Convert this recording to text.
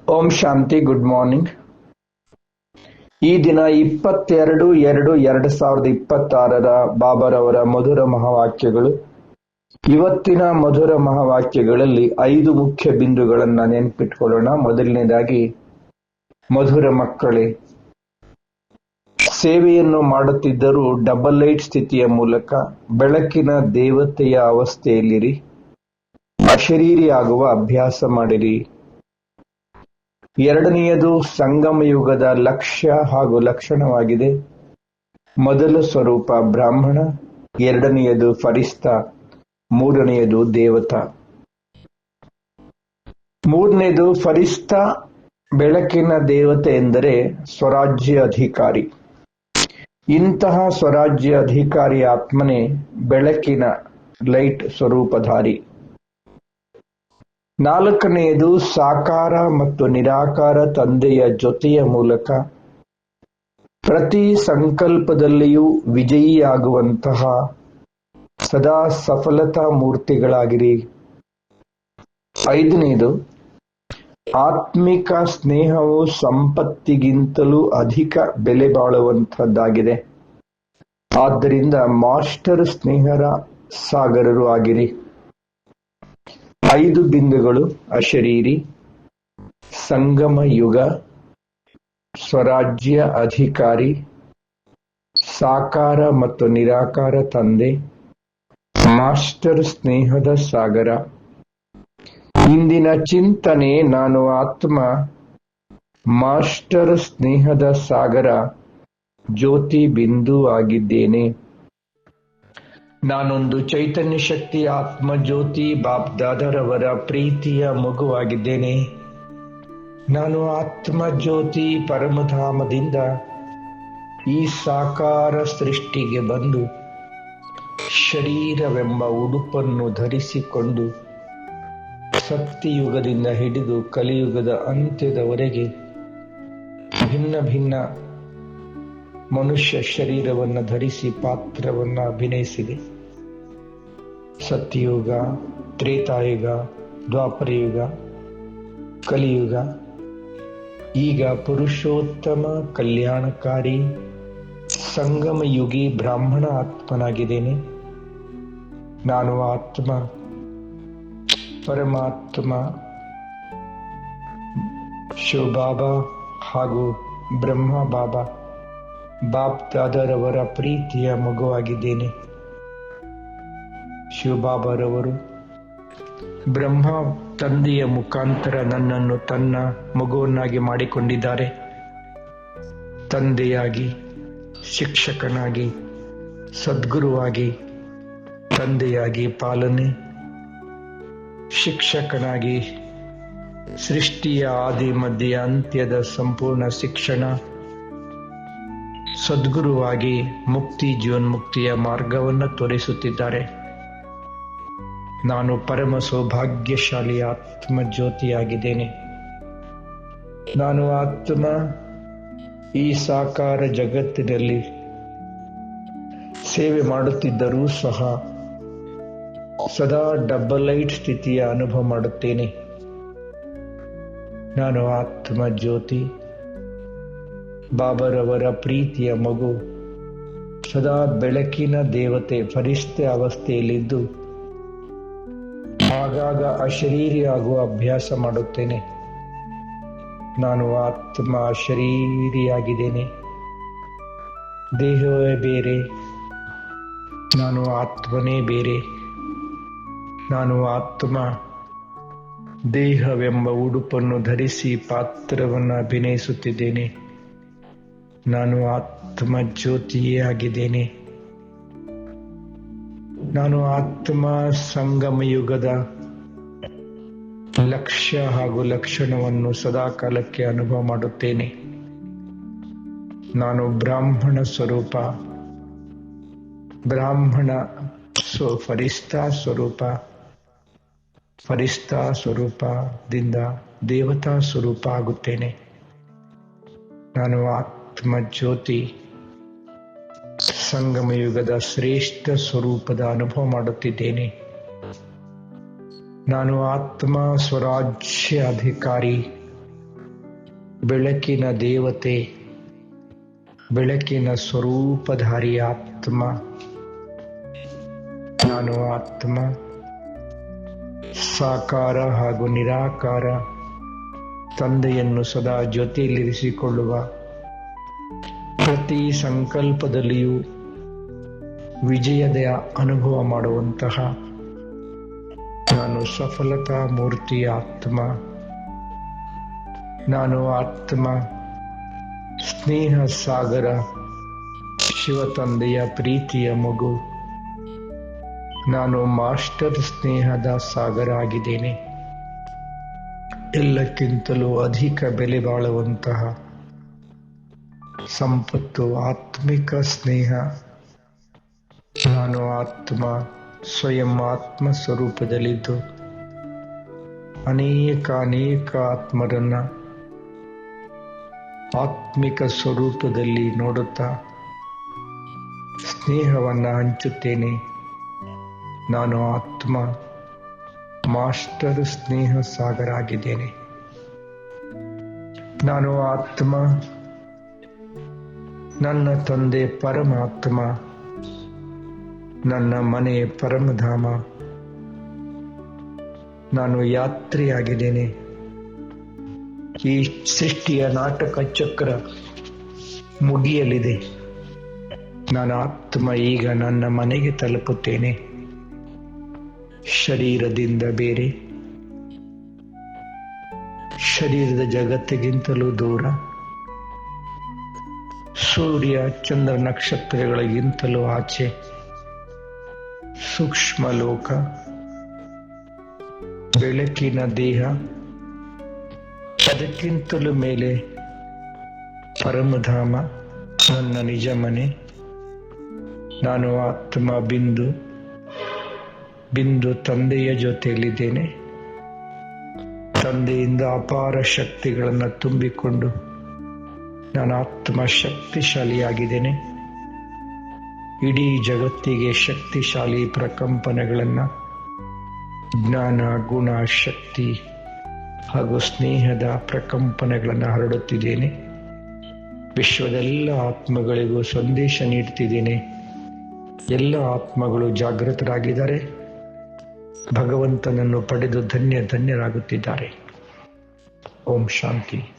ಓಂ ಶಾಂತಿ. Good morning. ಈ ದಿನ 22/2/2026 ಬಾಬಾರವರ ಮಧುರ ಮಹಾವಾಕ್ಯಗಳು. ಇವತ್ತಿನ ಮಧುರ ಮಹಾವಾಕ್ಯಗಳಲ್ಲಿ 5 ಮುಖ್ಯ ಬಿಂದುಗಳನ್ನು ನೆನಪಿಟ್ಕೊಳ್ಳೋಣ. ಮೊದಲನೇದಾಗಿ, ಮಧುರ ಮಕ್ಕಳೇ, ಸೇವೆಯನ್ನು ಮಾಡುತ್ತಿದ್ದರೂ ಡಬಲ್ ಲೈಟ್ ಸ್ಥಿತಿಯ ಮೂಲಕ ಬೆಳಕಿನ ದೇವತೆಯ ಅವಸ್ಥೆಯಲ್ಲಿರಿ. ಅಶರೀರಿಯಾಗುವ ಅಭ್ಯಾಸ ಮಾಡಿರಿ. ಎರಡನೆಯದು ಸಂಗಮ ಯುಗದ ಲಕ್ಷ್ಯ ಹಾಗೂ ಲಕ್ಷಣವಾಗಿದೆ. ಮೊದಲ ಸ್ವರೂಪ ಬ್ರಾಹ್ಮಣ, ಎರಡನೆಯದು ಫರಿಸ್ತಾ, ಮೂರನೆಯದು ದೇವತಾ. ಮೂರನೇದು ಫರಿಸ್ತಾ, ಬೆಳಕಿನ ದೇವತೆ ಎಂದರೆ ಸ್ವರಾಜ್ಯ ಅಧಿಕಾರಿ. ಇಂತಹ ಸ್ವರಾಜ್ಯ ಅಧಿಕಾರಿ ಆತ್ಮನೇ ಬೆಳಕಿನ ಲೈಟ್ ಸ್ವರೂಪಧಾರಿ. ನಾಲ್ಕನೆಯದು ಸಾಕಾರ ಮತ್ತು ನಿರಾಕಾರ ತಂದೆಯ ಜೊತೆಯ ಮೂಲಕ ಪ್ರತಿ ಸಂಕಲ್ಪದಲ್ಲಿಯೂ ವಿಜಯಿಯಾಗುವಂತಹ ಸದಾ ಸಫಲತಾ ಮೂರ್ತಿಗಳಾಗಿರಿ. ಐದನೆಯದು, ಆತ್ಮಿಕ ಸ್ನೇಹವು ಸಂಪತ್ತಿಗಿಂತಲೂ ಅಧಿಕ ಬೆಲೆ ಬಾಳುವಂತಹದ್ದಾಗಿದೆ. ಆದ್ದರಿಂದ ಮಾಸ್ಟರ್ ಸ್ನೇಹರ ಸಾಗರರು ಆಗಿರಿ. 5 ಬಿಂದುಗಳು: ಅಶರೀರಿ, ಸಂಗಮ ಯುಗ, ಸ್ವರಾಜ್ಯ ಅಧಿಕಾರಿ, ಸಾಕಾರ ಮತ್ತು ನಿರಾಕಾರ ತಂದೆ, ಮಾಸ್ಟರ್ ಸ್ನೇಹದ ಸಾಗರ. ಇಂದಿನ ಚಿಂತನೆ: ನಾನು ಆತ್ಮ, ಮಾಸ್ಟರ್ ಸ್ನೇಹದ ಸಾಗರ, ಜ್ಯೋತಿ ಬಿಂದು ಆಗಿದ್ದೇನೆ. ನಾನೊಂದು ಚೈತನ್ಯ ಶಕ್ತಿ ಆತ್ಮ ಜ್ಯೋತಿ ಬಾಪ್ ದಾದಾರವರ ಪ್ರೀತಿಯ ಮಗುವಾಗಿದ್ದೇನೆ. ನಾನು ಆತ್ಮ ಜ್ಯೋತಿ ಪರಮಧಾಮದಿಂದ ಈ ಸಾಕಾರ ಸೃಷ್ಟಿಗೆ ಬಂದು ಶರೀರವೆಂಬ ಉಡುಪನ್ನು ಧರಿಸಿಕೊಂಡು ಸತ್ಯಯುಗದಿಂದ ಹಿಡಿದು ಕಲಿಯುಗದ ಅಂತ್ಯದವರೆಗೆ ಭಿನ್ನ ಭಿನ್ನ ಮನುಷ್ಯ ಶರೀರವನ್ನು ಧರಿಸಿ ಪಾತ್ರವನ್ನು ಅಭಿನಯಿಸಿದೆ. ಸತ್ಯಯುಗ, ತ್ರೇತಾಯುಗ, ದ್ವಾಪರಯುಗ, ಕಲಿಯುಗ. ಈಗ ಪುರುಷೋತ್ತಮ ಕಲ್ಯಾಣಕಾರಿ ಸಂಗಮಯುಗಿ ಬ್ರಾಹ್ಮಣ ಆತ್ಮನಾಗಿದ್ದೇನೆ. ನಾನು ಆತ್ಮ, ಪರಮಾತ್ಮ ಶಿವಬಾಬಾ ಹಾಗೂ ಬ್ರಹ್ಮ ಬಾಬಾ ಬಾಪ್ ದಾದಾರವರ ಪ್ರೀತಿಯ ಮಗುವಾಗಿದ್ದೇನೆ. ಶಿವಬಾಬಾರವರು ಬ್ರಹ್ಮ ತಂದೆಯ ಮುಖಾಂತರ ನನ್ನನ್ನು ತನ್ನ ಮಗುವನ್ನಾಗಿ ಮಾಡಿಕೊಂಡಿದ್ದಾರೆ. ತಂದೆಯಾಗಿ, ಶಿಕ್ಷಕನಾಗಿ, ಸದ್ಗುರುವಾಗಿ, ತಂದೆಯಾಗಿ ಪಾಲನೆ, ಶಿಕ್ಷಕನಾಗಿ ಸೃಷ್ಟಿಯ ಆದಿ ಮಧ್ಯ ಅಂತ್ಯದ ಸಂಪೂರ್ಣ ಶಿಕ್ಷಣ, ಸದ್ಗುರುವಾಗಿ ಮುಕ್ತಿ ಜೀವನ್ಮುಕ್ತಿಯ ಮಾರ್ಗವನ್ನು ತೋರಿಸುತ್ತಿದ್ದಾರೆ. ನಾನು ಪರಮ ಸೌಭಾಗ್ಯಶಾಲಿ ಆತ್ಮ ಜ್ಯೋತಿಯಾಗಿದ್ದೇನೆ. ನಾನು ಆತ್ಮ ಈ ಸಾಕಾರ ಜಗತ್ತಿನಲ್ಲಿ ಸೇವೆ ಮಾಡುತ್ತಿದ್ದರೂ ಸಹ ಸದಾ ಡಬಲ್ ಲೈಟ್ ಸ್ಥಿತಿಯ ಅನುಭವ ಮಾಡುತ್ತೇನೆ. ನಾನು ಆತ್ಮ ಜ್ಯೋತಿ, ಬಾಬರವರ ಪ್ರೀತಿಯ ಮಗು, ಸದಾ ಬೆಳಕಿನ ದೇವತೆ ಫರಿಸ್ತೆ ಅವಸ್ಥೆಯಲ್ಲಿದ್ದು ಆಗಾಗ ಅಶರೀರಿಯಾಗುವ ಅಭ್ಯಾಸ ಮಾಡುತ್ತೇನೆ. ನಾನು ಆತ್ಮ ಅಶರೀರಿಯಾಗಿದ್ದೇನೆ. ದೇಹವೇ ಬೇರೆ, ನಾನು ಆತ್ಮನೇ ಬೇರೆ. ನಾನು ಆತ್ಮ ದೇಹವೆಂಬ ಉಡುಪನ್ನು ಧರಿಸಿ ಪಾತ್ರವನ್ನು ಅಭಿನಯಿಸುತ್ತಿದ್ದೇನೆ. ನಾನು ಆತ್ಮ ಜ್ಯೋತಿಯೇ ಆಗಿದ್ದೇನೆ. ನಾನು ಆತ್ಮ ಸಂಗಮ ಯುಗದ ಲಕ್ಷ್ಯ ಹಾಗೂ ಲಕ್ಷಣವನ್ನು ಸದಾಕಾಲಕ್ಕೆ ಅನುಭವ ಮಾಡುತ್ತೇನೆ. ನಾನು ಬ್ರಾಹ್ಮಣ ಸ್ವರೂಪ, ಬ್ರಾಹ್ಮಣ ಫರಿಸ್ತಾ ಸ್ವರೂಪ, ಫರಿಸ್ತಾ ಸ್ವರೂಪದಿಂದ ದೇವತಾ ಸ್ವರೂಪ ಆಗುತ್ತೇನೆ. ನಾನು ಆತ್ಮ ಜ್ಯೋತಿ ಸಂಗಮ ಯುಗದ ಶ್ರೇಷ್ಠ ಸ್ವರೂಪದ ಅನುಭವ ಮಾಡುತ್ತಿದ್ದೇನೆ. ನಾನು ಆತ್ಮ ಸ್ವರಾಜ್ಯ ಅಧಿಕಾರಿ ಬೆಳಕಿನ ದೇವತೆ, ಬೆಳಕಿನ ಸ್ವರೂಪಧಾರಿ ಆತ್ಮ. ನಾನು ಆತ್ಮ ಸಾಕಾರ ಹಾಗೂ ನಿರಾಕಾರ ತಂದೆಯನ್ನು ಸದಾ ಜೊತೆಯಲ್ಲಿರಿಸಿಕೊಳ್ಳುವ, ಪ್ರತಿ ಸಂಕಲ್ಪದಲ್ಲಿಯೂ ವಿಜಯದ ಅನುಭವ ಮಾಡುವಂತಹ ನಾನು ಸಫಲತಾ ಮೂರ್ತಿ ಆತ್ಮ. ನಾನು ಆತ್ಮ ಸ್ನೇಹ ಸಾಗರ, ಶಿವ ತಂದೆಯ ಪ್ರೀತಿಯ ಮಗು. ನಾನು ಮಾಸ್ಟರ್ ಸ್ನೇಹದ ಸಾಗರ ಆಗಿದ್ದೇನೆ. ಎಲ್ಲಕ್ಕಿಂತಲೂ ಅಧಿಕ ಬೆಲೆ ಬಾಳುವಂತಹ ಸಂಪತ್ತು ಆತ್ಮಿಕ ಸ್ನೇಹ. ನಾನು ಆತ್ಮ ಸ್ವಯಂ ಆತ್ಮ ಸ್ವರೂಪದಲ್ಲಿದ್ದು ಅನೇಕ ಆತ್ಮರನ್ನ ಆತ್ಮಿಕ ಸ್ವರೂಪದಲ್ಲಿ ನೋಡುತ್ತಾ ಸ್ನೇಹವನ್ನು ಹಂಚುತ್ತೇನೆ. ನಾನು ಆತ್ಮ ಮಾಸ್ಟರ್ ಸ್ನೇಹ ಸಾಗರ ಆಗಿದ್ದೇನೆ. ನಾನು ಆತ್ಮ, ನನ್ನ ತಂದೆ ಪರಮಾತ್ಮ, ನನ್ನ ಮನೆ ಪರಮಧಾಮ. ನಾನು ಯಾತ್ರಿಯಾಗಿದ್ದೇನೆ. ಈ ಸೃಷ್ಟಿಯ ನಾಟಕ ಚಕ್ರ ಮುಗಿಯಲಿದೆ. ನಾನು ಆತ್ಮ ಈಗ ನನ್ನ ಮನೆಗೆ ತಲುಪುತ್ತೇನೆ. ಶರೀರದಿಂದ ಬೇರೆ, ಶರೀರದ ಜಗತ್ತಿಗಿಂತಲೂ ದೂರ, ಸೂರ್ಯ ಚಂದ್ರ ನಕ್ಷತ್ರಗಳಿಗಿಂತಲೂ ಆಚೆ ಸೂಕ್ಷ್ಮ ಲೋಕ, ಬೆಳಕಿನ ದೇಹ, ಅದಕ್ಕಿಂತಲೂ ಮೇಲೆ ಪರಮಧಾಮ, ನನ್ನ ನಿಜ ಮನೆ. ನಾನು ಆತ್ಮ ಬಿಂದು ತಂದೆಯ ಜೊತೆಯಲ್ಲಿದ್ದೇನೆ. ತಂದೆಯಿಂದ ಅಪಾರ ಶಕ್ತಿಗಳನ್ನು ತುಂಬಿಕೊಂಡು ನಾನು ಆತ್ಮ ಶಕ್ತಿಶಾಲಿಯಾಗಿದ್ದೇನೆ. ಇಡೀ ಜಗತ್ತಿಗೆ ಶಕ್ತಿಶಾಲಿ ಪ್ರಕಂಪನೆಗಳನ್ನು, ಜ್ಞಾನ, ಗುಣ, ಶಕ್ತಿ ಹಾಗೂ ಸ್ನೇಹದ ಪ್ರಕಂಪನೆಗಳನ್ನು ಹರಡುತ್ತಿದ್ದೇನೆ. ವಿಶ್ವದೆಲ್ಲ ಆತ್ಮಗಳಿಗೂ ಸಂದೇಶ ನೀಡುತ್ತಿದ್ದೇನೆ. ಎಲ್ಲ ಆತ್ಮಗಳು ಜಾಗೃತರಾಗಿದ್ದಾರೆ. ಭಗವಂತನನ್ನು ಪಡೆದು ಧನ್ಯರಾಗುತ್ತಿದ್ದಾರೆ. ಓಂ ಶಾಂತಿ.